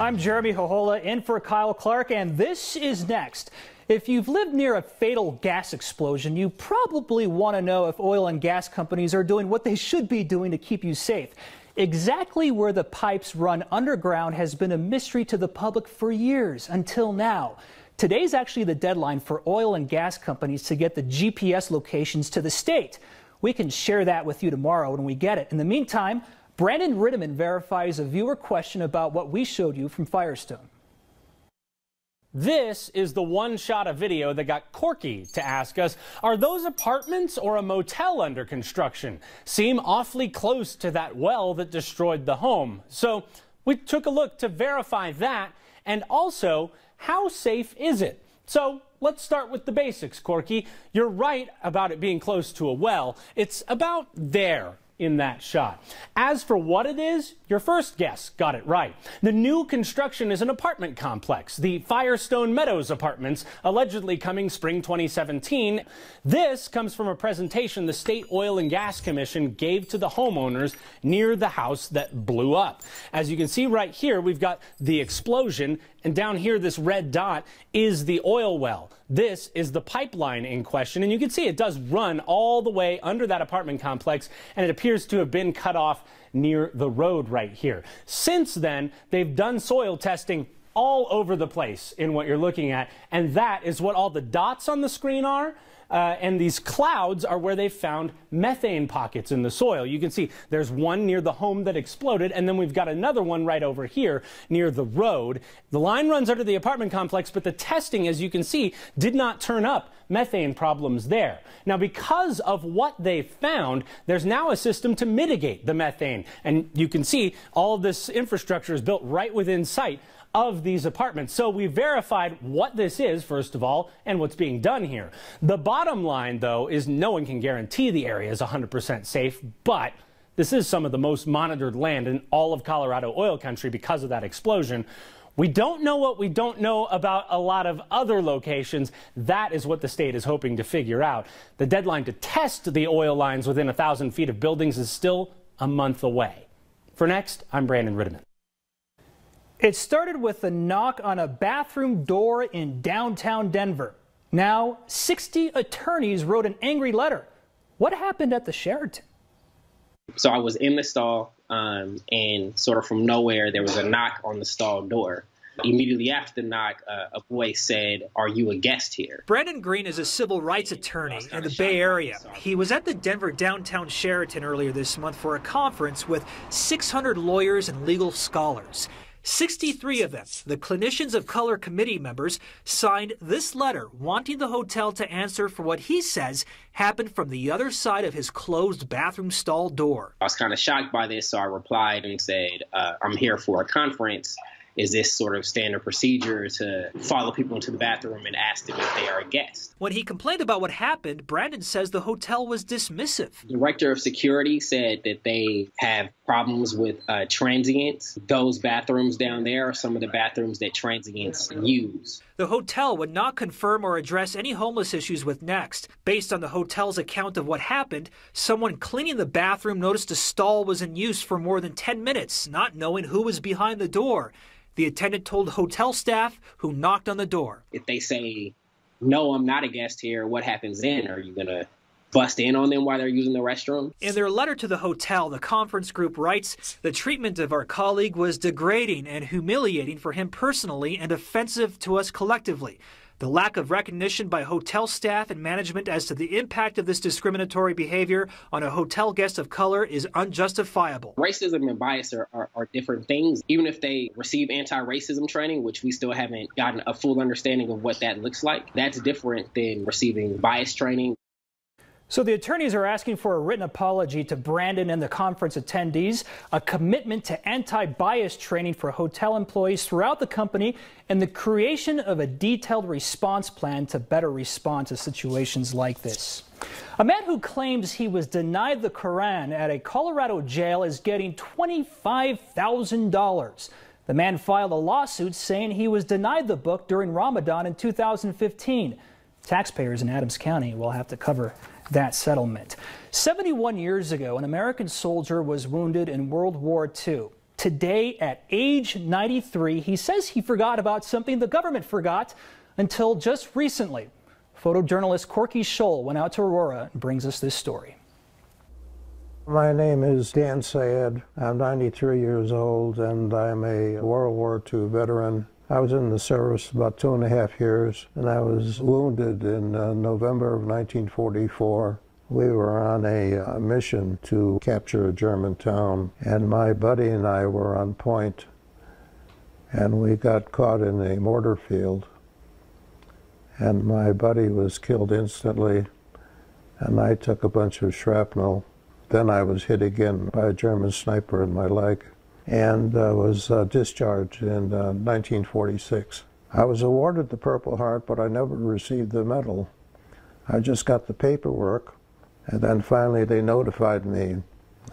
I'm Jeremy Hohola in for Kyle Clark, and this is next. If you've lived near a fatal gas explosion, you probably want to know if oil and gas companies are doing what they should be doing to keep you safe. Exactly where the pipes run underground has been a mystery to the public for years until now. Today's actually the deadline for oil and gas companies to get the GPS locations to the state. We can share that with you tomorrow when we get it. In the meantime, Brandon Rittiman verifies a viewer question about what we showed you from Firestone. This is the one shot of video that got Corky to ask us, are those apartments or a motel under construction? Seem awfully close to that well that destroyed the home. So we took a look to verify that, and also, how safe is it? So let's start with the basics, Corky. You're right about it being close to a well. It's about there in that shot. As for what it is, your first guess got it right. The new construction is an apartment complex, the Firestone Meadows Apartments, allegedly coming spring 2017. This comes from a presentation the State Oil and Gas Commission gave to the homeowners near the house that blew up. As you can see right here, we've got the explosion, and down here this red dot is the oil well. This is the pipeline in question, and you can see it does run all the way under that apartment complex, and it appears to have been cut off near the road right here. Since then, they've done soil testing all over the place in what you're looking at, and that is what all the dots on the screen are. And these clouds are where they found methane pockets in the soil. You can see there's one near the home that exploded, and then we've got another one right over here near the road. The line runs under the apartment complex, but the testing, as you can see, did not turn up methane problems there. Now, because of what they found, there's now a system to mitigate the methane. And you can see all of this infrastructure is built right within sight of these apartments. So we verified what this is, first of all, and what's being done here. The bottom line, though, is no one can guarantee the area is 100% safe, but this is some of the most monitored land in all of Colorado oil country because of that explosion. We don't know what we don't know about a lot of other locations. That is what the state is hoping to figure out. The deadline to test the oil lines within 1,000 feet of buildings is still a month away. For Next, I'm Brandon Rittiman. It started with a knock on a bathroom door in downtown Denver. Now, 60 attorneys wrote an angry letter. What happened at the Sheraton? So I was in the stall, and sort of from nowhere, there was a knock on the stall door. Immediately after the knock, a voice said, "Are you a guest here?" Brandon Green is a civil rights attorney in the Bay Area. He was at the Denver downtown Sheraton earlier this month for a conference with 600 lawyers and legal scholars. 63 of them, the Clinicians of Color committee members, signed this letter wanting the hotel to answer for what he says happened from the other side of his closed bathroom stall door. I was kind of shocked by this, so I replied and said, I'm here for a conference. Is this sort of standard procedure to follow people into the bathroom and ask them if they are a guest? When he complained about what happened, Brandon says the hotel was dismissive. The director of security said that they have problems with transients. Those bathrooms down there are some of the bathrooms that transients use. The hotel would not confirm or address any homeless issues with Next. Based on the hotel's account of what happened, someone cleaning the bathroom noticed a stall was in use for more than 10 minutes, not knowing who was behind the door. The attendant told hotel staff who knocked on the door. If they say, "No, I'm not a guest here," what happens then? Are you going to bust in on them while they're using the restroom? In their letter to the hotel, the conference group writes, "The treatment of our colleague was degrading and humiliating for him personally and offensive to us collectively. The lack of recognition by hotel staff and management as to the impact of this discriminatory behavior on a hotel guest of color is unjustifiable." Racism and bias are different things. Even if they receive anti-racism training, which we still haven't gotten a full understanding of what that looks like, that's different than receiving bias training. So the attorneys are asking for a written apology to Brandon and the conference attendees, a commitment to anti-bias training for hotel employees throughout the company, and the creation of a detailed response plan to better respond to situations like this. A man who claims he was denied the Quran at a Colorado jail is getting $25,000. The man filed a lawsuit saying he was denied the book during Ramadan in 2015. Taxpayers in Adams County will have to cover that settlement. 71 years ago, an American soldier was wounded in World War II. Today, at age 93, he says he forgot about something the government forgot until just recently. Photojournalist Corky Scholl went out to Aurora and brings us this story. My name is Dan Sayed. I'm 93 years old and I'm a World War II veteran. I was in the service about 2.5 years and I was wounded in November of 1944. We were on a mission to capture a German town, and my buddy and I were on point, and we got caught in a mortar field, and my buddy was killed instantly, and I took a bunch of shrapnel. Then I was hit again by a German sniper in my leg, and was discharged in 1946. I was awarded the Purple Heart, but I never received the medal. I just got the paperwork. And then finally they notified me,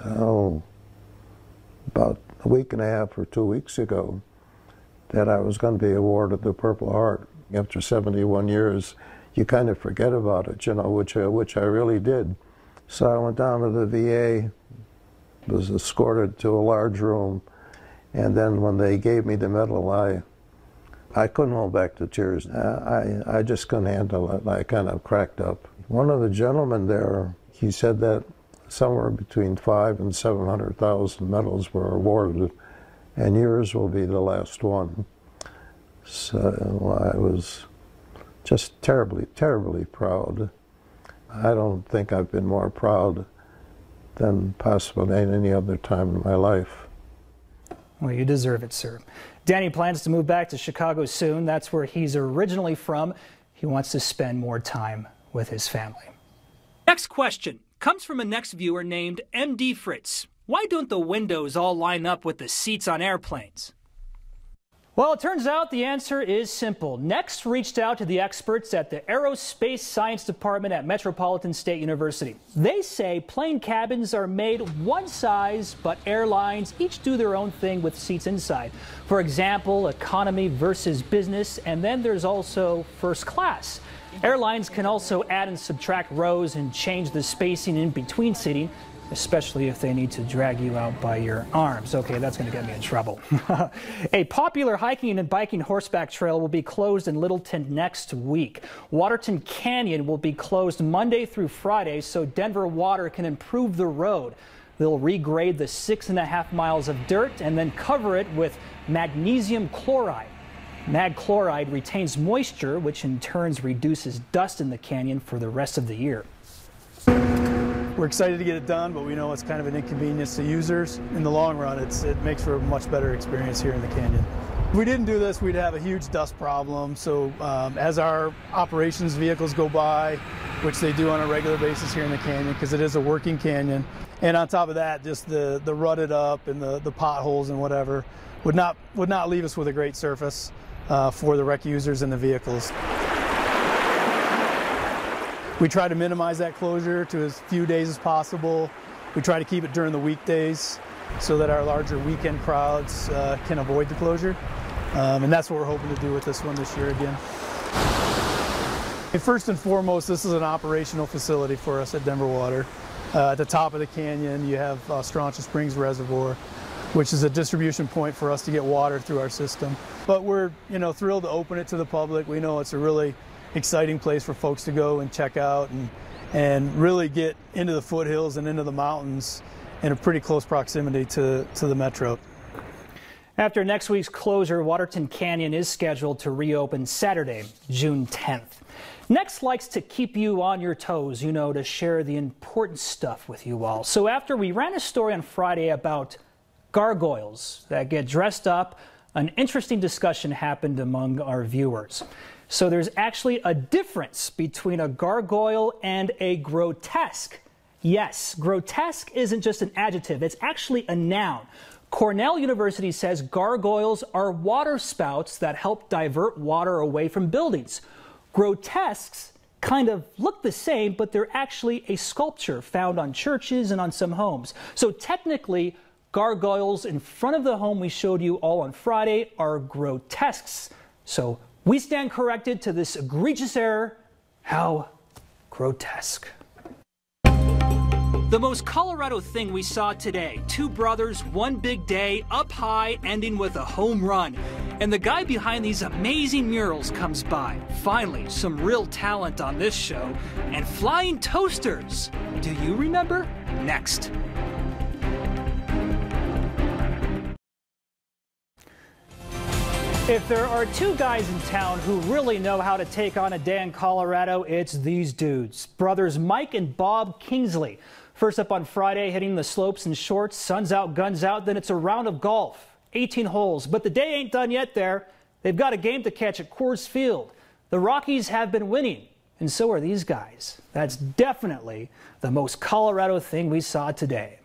about a week and a half or 2 weeks ago, that I was going to be awarded the Purple Heart. After 71 years, you kind of forget about it, which I really did. So I went down to the VA, was escorted to a large room, and then when they gave me the medal, I couldn't hold back the tears. I just couldn't handle it. I kind of cracked up. One of the gentlemen there, he said that somewhere between 500,000 and 700,000 medals were awarded, and yours will be the last one. So I was just terribly, terribly proud. I don't think I've been more proud than possibly any other time in my life. Well, you deserve it, sir. Danny plans to move back to Chicago soon. That's where he's originally from. He wants to spend more time with his family. Next question comes from a next viewer named MD Fritz. Why don't the windows all line up with the seats on airplanes? Well, it turns out the answer is simple. Next reached out to the experts at the Aerospace Science Department at Metropolitan State University. They say plane cabins are made one size, but airlines each do their own thing with seats inside. For example, economy versus business, and then there's also first class. Airlines can also add and subtract rows and change the spacing in between seating, especially if they need to drag you out by your arms. Okay, that's going to get me in trouble. A popular hiking and biking horseback trail will be closed in Littleton next week. Waterton Canyon will be closed Monday through Friday so Denver Water can improve the road. They'll regrade the 6.5 miles of dirt and then cover it with magnesium chloride. Mag chloride retains moisture, which in turn reduces dust in the canyon for the rest of the year. We're excited to get it done, but we know it's kind of an inconvenience to users. In the long run, it makes for a much better experience here in the canyon. If we didn't do this, we'd have a huge dust problem. So as our operations vehicles go by, which they do on a regular basis here in the canyon, because it is a working canyon, and on top of that, just the rutted up and the potholes and whatever would not leave us with a great surface for the rec users and the vehicles. We try to minimize that closure to as few days as possible. We try to keep it during the weekdays so that our larger weekend crowds can avoid the closure. And that's what we're hoping to do with this one this year again. And first and foremost, this is an operational facility for us at Denver Water. At the top of the canyon, you have Strontia Springs Reservoir, which is a distribution point for us to get water through our system. But we're thrilled to open it to the public. We know it's a really exciting place for folks to go and check out and really get into the foothills and into the mountains in a pretty close proximity to the metro. After next week's closure, Waterton Canyon is scheduled to reopen Saturday, June 10th. Next likes to keep you on your toes, to share the important stuff with you all. So after we ran a story on Friday about gargoyles that get dressed up, an interesting discussion happened among our viewers. So there's actually a difference between a gargoyle and a grotesque. Yes, grotesque isn't just an adjective, it's actually a noun. Cornell University says gargoyles are water spouts that help divert water away from buildings. Grotesques kind of look the same, but they're actually a sculpture found on churches and on some homes. So technically, gargoyles in front of the home we showed you all on Friday are grotesques. So we stand corrected to this egregious error. How grotesque. The most Colorado thing we saw today, two brothers, one big day, up high, ending with a home run. And the guy behind these amazing murals comes by. Finally, some real talent on this show. And flying toasters. Do you remember? Next. If there are two guys in town who really know how to take on a day in Colorado, it's these dudes. Brothers Mike and Bob Kingsley. First up on Friday, hitting the slopes in shorts, sun's out, guns out, then it's a round of golf. 18 holes, but the day ain't done yet there. They've got a game to catch at Coors Field. The Rockies have been winning, and so are these guys. That's definitely the most Colorado thing we saw today.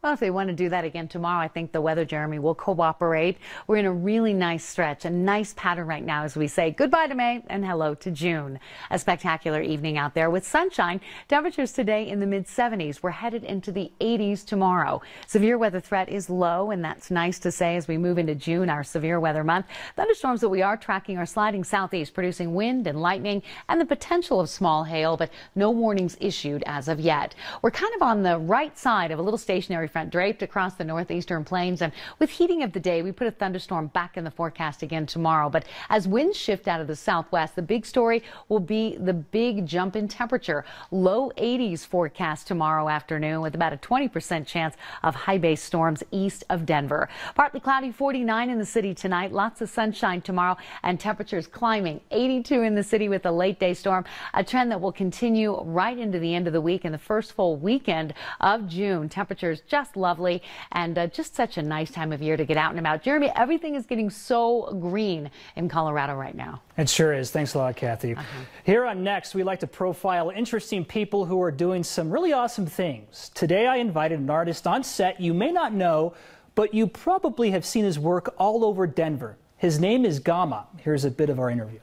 Well, if they want to do that again tomorrow, I think the weather, Jeremy, will cooperate. We're in a really nice stretch, a nice pattern right now as we say goodbye to May and hello to June. A spectacular evening out there with sunshine. Temperatures today in the mid-70s. We're headed into the 80s tomorrow. Severe weather threat is low, and that's nice to say as we move into June, our severe weather month. Thunderstorms that we are tracking are sliding southeast, producing wind and lightning and the potential of small hail, but no warnings issued as of yet. We're kind of on the right side of a little stationary front draped across the northeastern plains, and with heating of the day, we put a thunderstorm back in the forecast again tomorrow. But as winds shift out of the southwest, the big story will be the big jump in temperature. Low 80s forecast tomorrow afternoon with about a 20% chance of high base storms east of Denver. Partly cloudy, 49 in the city tonight, lots of sunshine tomorrow, and temperatures climbing. 82 in the city with a late day storm, a trend that will continue right into the end of the week and the first full weekend of June. Temperatures just lovely and just such a nice time of year to get out and about. Jeremy, everything is getting so green in Colorado right now. It sure is. Thanks a lot, Kathy. Here on Next, we like to profile interesting people who are doing some really awesome things. Today, I invited an artist on set you may not know, but you probably have seen his work all over Denver. His name is Gamma. Here's a bit of our interview.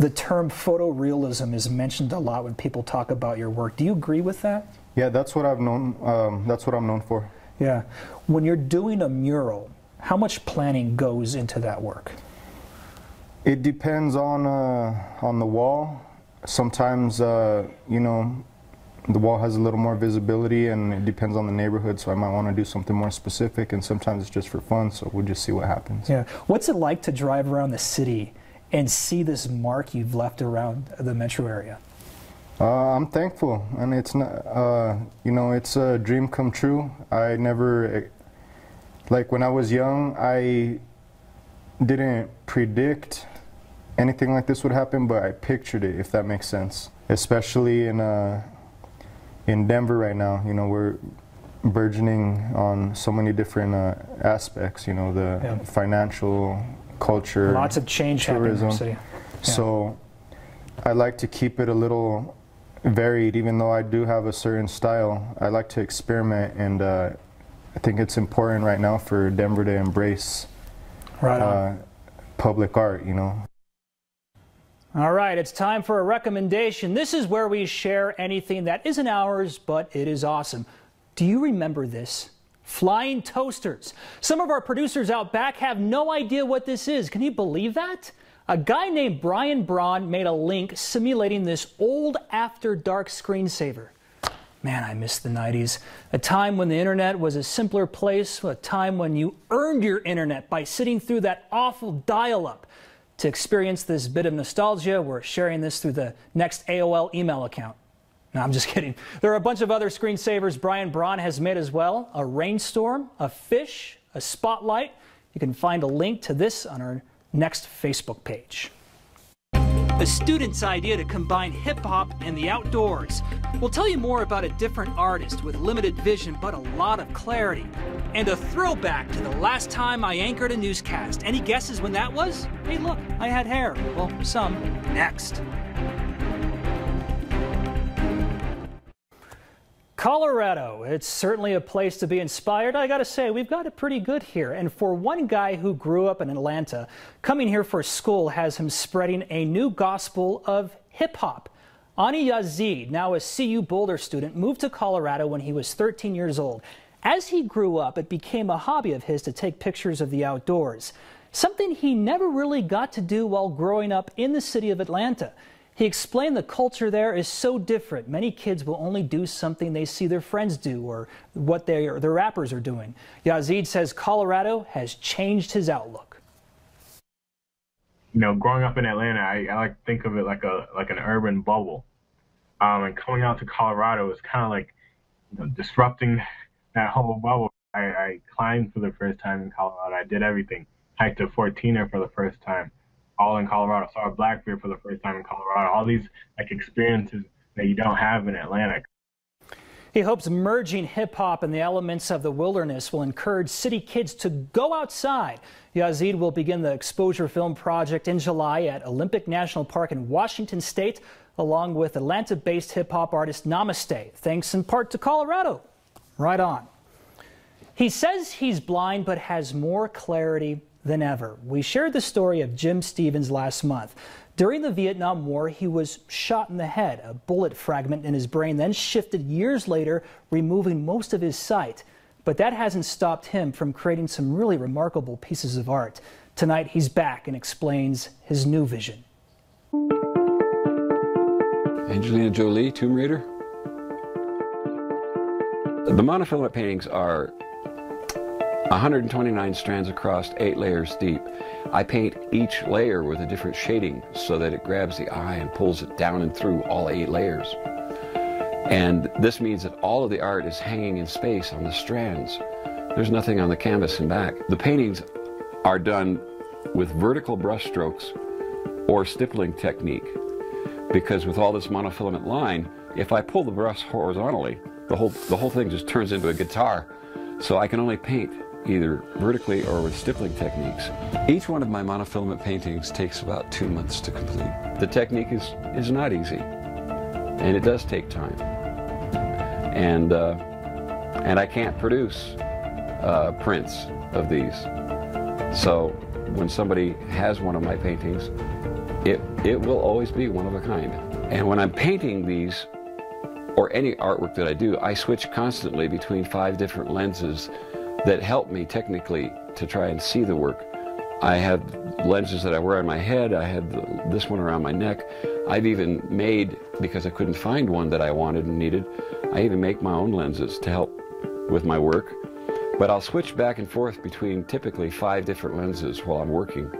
The term photorealism is mentioned a lot when people talk about your work. Do you agree with that? Yeah, that's what I've known. That's what I'm known for. Yeah. When you're doing a mural, how much planning goes into that work? It depends on the wall. Sometimes, you know, the wall has a little more visibility, and it depends on the neighborhood. So I might want to do something more specific, and sometimes it's just for fun. So we'll just see what happens. Yeah. What's it like to drive around the city and see this mark you've left around the metro area? I'm thankful, and it's not, you know, it's a dream come true. I never, like when I was young, I didn't predict anything like this would happen, but I pictured it, if that makes sense. Especially in Denver right now, you know, we're burgeoning on so many different aspects, you know, the financial, culture, lots of change happening in the city. So I like to keep it a little varied, even though I do have a certain style. I like to experiment, and I think it's important right now for Denver to embrace public art, you know. All right, it's time for a recommendation. This is where we share anything that isn't ours, but it is awesome. Do you remember this? Flying toasters. Some of our producers out back have no idea what this is. Can you believe that? A guy named Brian Braun made a link simulating this old After Dark screensaver. Man, I miss the 90s. A time when the internet was a simpler place, a time when you earned your internet by sitting through that awful dial-up. To experience this bit of nostalgia, we're sharing this through the Next AOL email account. No, I'm just kidding. There are a bunch of other screensavers Brian Braun has made as well. A rainstorm, a fish, a spotlight. You can find a link to this on our Next Facebook page. A student's idea to combine hip-hop and the outdoors. We'll tell you more about a different artist with limited vision but a lot of clarity. And a throwback to the last time I anchored a newscast. Any guesses when that was? Hey look, I had hair. Well, some. Next. Colorado, it's certainly a place to be inspired. I gotta say, we've got it pretty good here. And for one guy who grew up in Atlanta, coming here for school has him spreading a new gospel of hip-hop. Ani Yazid, now a CU Boulder student, moved to Colorado when he was 13 years old. As he grew up, it became a hobby of his to take pictures of the outdoors. something he never really got to do while growing up in the city of Atlanta. He explained the culture there is so different. Many kids will only do something they see their friends do or what their rappers are doing. Yazid says Colorado has changed his outlook. You know, growing up in Atlanta, I like to think of it like an urban bubble. And coming out to Colorado is kind of like, you know, disrupting that whole bubble. I climbed for the first time in Colorado. I did everything. Hiked a 14er for the first time, all in Colorado. Saw a black bear for the first time in Colorado. All these like experiences that you don't have in Atlanta. He hopes merging hip-hop and the elements of the wilderness will encourage city kids to go outside. Yazid will begin the exposure film project in July at Olympic National Park in Washington State, along with Atlanta-based hip-hop artist Namaste, thanks in part to Colorado. Right on. He says he's blind but has more clarity than ever. We shared the story of Jim Stevens last month. During the Vietnam War, he was shot in the head. A bullet fragment in his brain then shifted years later, removing most of his sight. But that hasn't stopped him from creating some really remarkable pieces of art. Tonight, he's back and explains his new vision. Angelina Jolie, Tomb Raider. The monofilament paintings are 129 strands across, 8 layers deep. I paint each layer with a different shading so that it grabs the eye and pulls it down and through all 8 layers. And this means that all of the art is hanging in space on the strands. There's nothing on the canvas and back. The paintings are done with vertical brush strokes or stippling technique, because with all this monofilament line, if I pull the brush horizontally, the whole thing just turns into a guitar. So I can only paint either vertically or with stippling techniques. Each one of my monofilament paintings takes about 2 months to complete. The technique is not easy, and it does take time. And I can't produce prints of these. So when somebody has one of my paintings, it will always be one of a kind. And when I'm painting these, or any artwork that I do, I switch constantly between 5 different lenses that help me technically to try and see the work. I have lenses that I wear on my head. I have this one around my neck. I've even made, because I couldn't find one that I wanted and needed, I even make my own lenses to help with my work. But I'll switch back and forth between typically 5 different lenses while I'm working.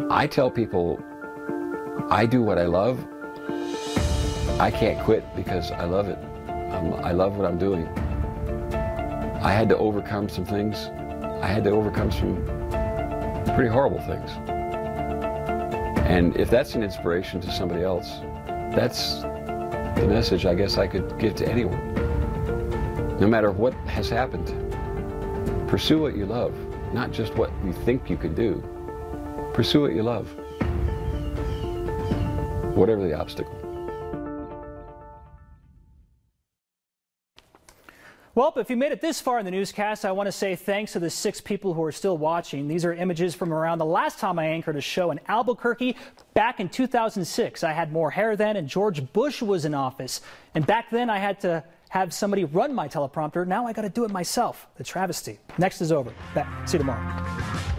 I tell people I do what I love. I can't quit because I love it. I love what I'm doing. I had to overcome some things. I had to overcome some pretty horrible things. And if that's an inspiration to somebody else, that's the message I guess I could give to anyone. No matter what has happened, pursue what you love, not just what you think you can do. Pursue what you love, whatever the obstacle. Well, if you made it this far in the newscast, I want to say thanks to the 6 people who are still watching. These are images from around the last time I anchored a show in Albuquerque back in 2006. I had more hair then, and George Bush was in office. And back then, I had to have somebody run my teleprompter. Now I got to do it myself. The travesty. Next is over. See you tomorrow.